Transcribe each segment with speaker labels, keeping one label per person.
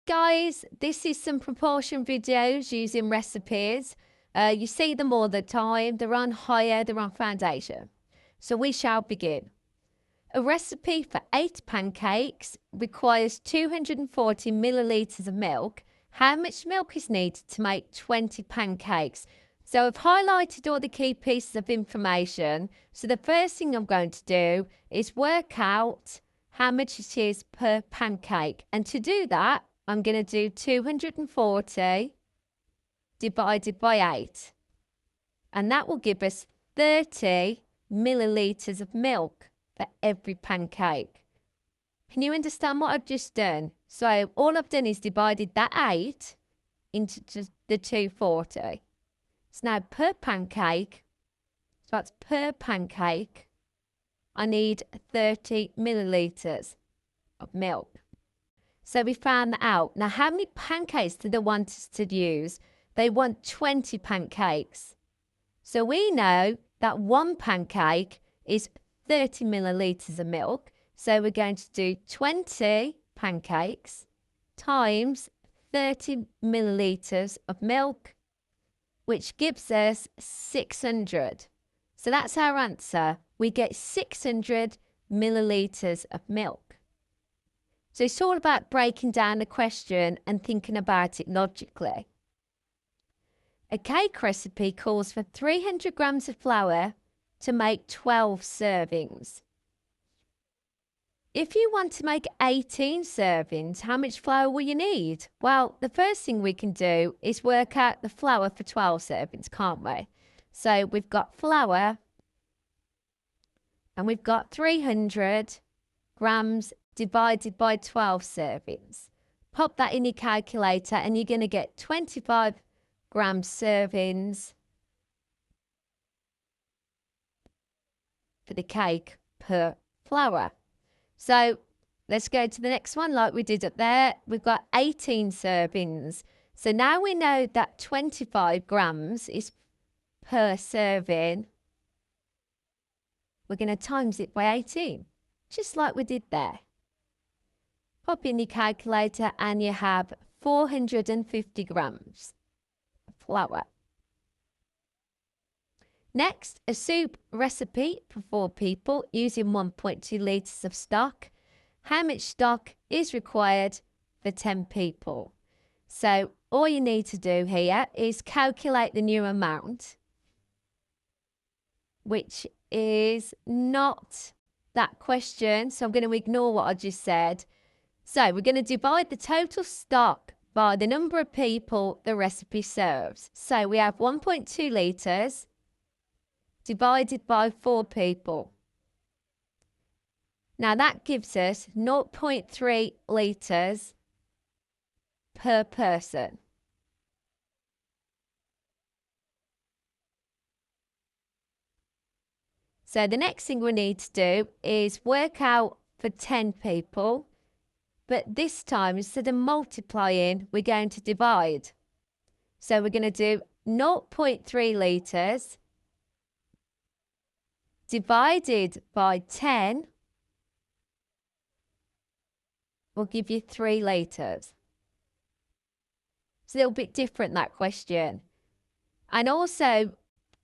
Speaker 1: Guys, this is some proportion videos using recipes. You see them all the time. They're on Higher, they're on Foundation. So we shall begin. A recipe for 8 pancakes requires 240 millilitres of milk. How much milk is needed to make 20 pancakes? So I've highlighted all the key pieces of information. So the first thing I'm going to do is work out how much it is per pancake. And to do that, I'm going to do 240 divided by 8. And that will give us 30 millilitres of milk for every pancake. Can you understand what I've just done? So all I've done is divided that 8 into just the 240. So now per pancake, so that's per pancake, I need 30 millilitres of milk. So we found that out. Now, how many pancakes do they want us to use? They want 20 pancakes. So we know that one pancake is 30 millilitres of milk. So we're going to do 20 pancakes times 30 millilitres of milk, which gives us 600. So that's our answer. We get 600 millilitres of milk. So it's all about breaking down the question and thinking about it logically. A cake recipe calls for 300 grams of flour to make 12 servings. If you want to make 18 servings, how much flour will you need? Well, the first thing we can do is work out the flour for 12 servings, can't we? So we've got flour and we've got 300 grams divided by 12 servings. Pop that in your calculator and you're going to get 25 grams servings for the cake per flour. So let's go to the next one like we did up there. We've got 18 servings. So now we know that 25 grams is per serving. We're going to times it by 18, just like we did there. Pop in your calculator and you have 450 grams of flour. Next, a soup recipe for 4 people using 1.2 litres of stock. How much stock is required for 10 people? So all you need to do here is calculate the new amount, which is not that question. So I'm going to ignore what I just said. So we're going to divide the total stock by the number of people the recipe serves. So we have 1.2 litres divided by 4 people. Now that gives us 0.3 litres per person. So the next thing we need to do is work out for 10 people. But this time, instead of multiplying, we're going to divide. So we're going to do 0.3 litres divided by 10 will give you 3 litres. It's a little bit different, that question. And also,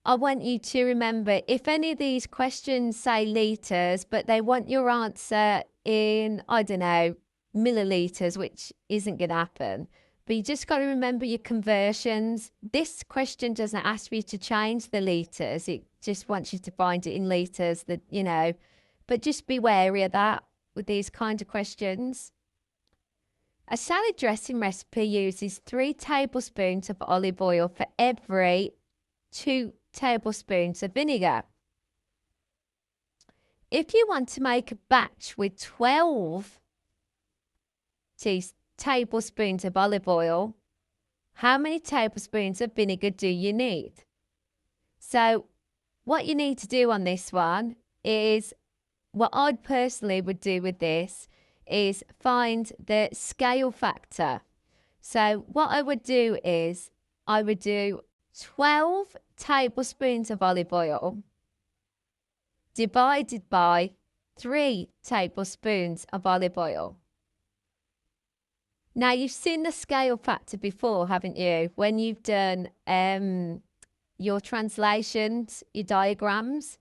Speaker 1: I want you to remember, if any of these questions say litres, but they want your answer in, I don't know, millilitres, which isn't going to happen. But you just got to remember your conversions. This question doesn't ask you to change the litres. It just wants you to find it in litres, that, you know. But just be wary of that with these kind of questions. A salad dressing recipe uses 3 tablespoons of olive oil for every 2 tablespoons of vinegar. If you want to make a batch with 12 tablespoons of olive oil, how many tablespoons of vinegar do you need? So what you need to do on this one is, what I personally would do with this is find the scale factor. So what I would do is I would do 12 tablespoons of olive oil divided by 3 tablespoons of olive oil. Now, you've seen the scale factor before, haven't you? When you've done your translations, your diagrams.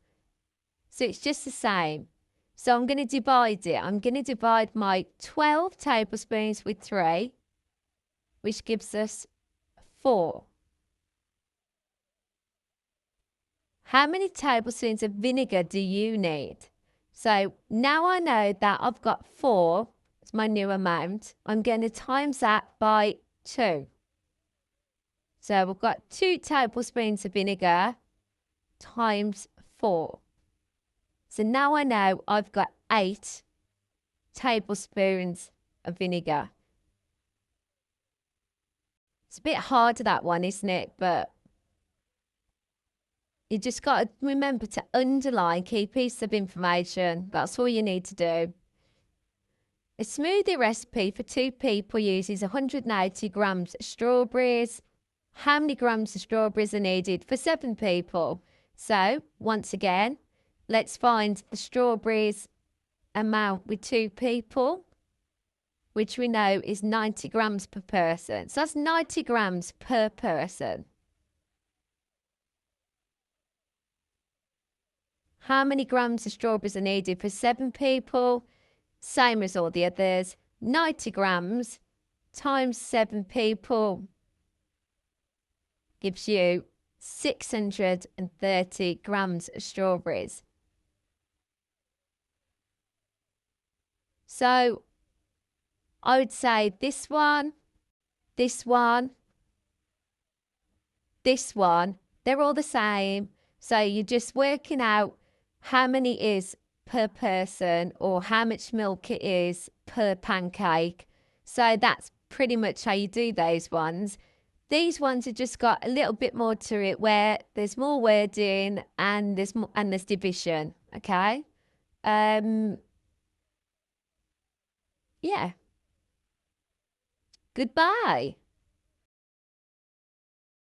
Speaker 1: So it's just the same. So I'm going to divide it. I'm going to divide my 12 tablespoons with 3, which gives us 4. How many tablespoons of vinegar do you need? So now I know that I've got 4, it's my new amount. I'm going to times that by 2. So we've got 2 tablespoons of vinegar times 4. So now I know I've got 8 tablespoons of vinegar. It's a bit harder, that one, isn't it? But you just got to remember to underline key pieces of information. That's all you need to do. A smoothie recipe for 2 people uses 180 grams of strawberries. How many grams of strawberries are needed for 7 people? So, once again, let's find the strawberries amount with 2 people, which we know is 90 grams per person. So that's 90 grams per person. How many grams of strawberries are needed for 7 people? Same as all the others. 90 grams times 7 people gives you 630 grams of strawberries. So I would say this one, this one, this one, they're all the same. So you're just working out how many is per person or how much milk it is per pancake. So that's pretty much how you do those ones. These ones have just got a little bit more to it where there's more wording and there's division. Okay. Yeah. Goodbye.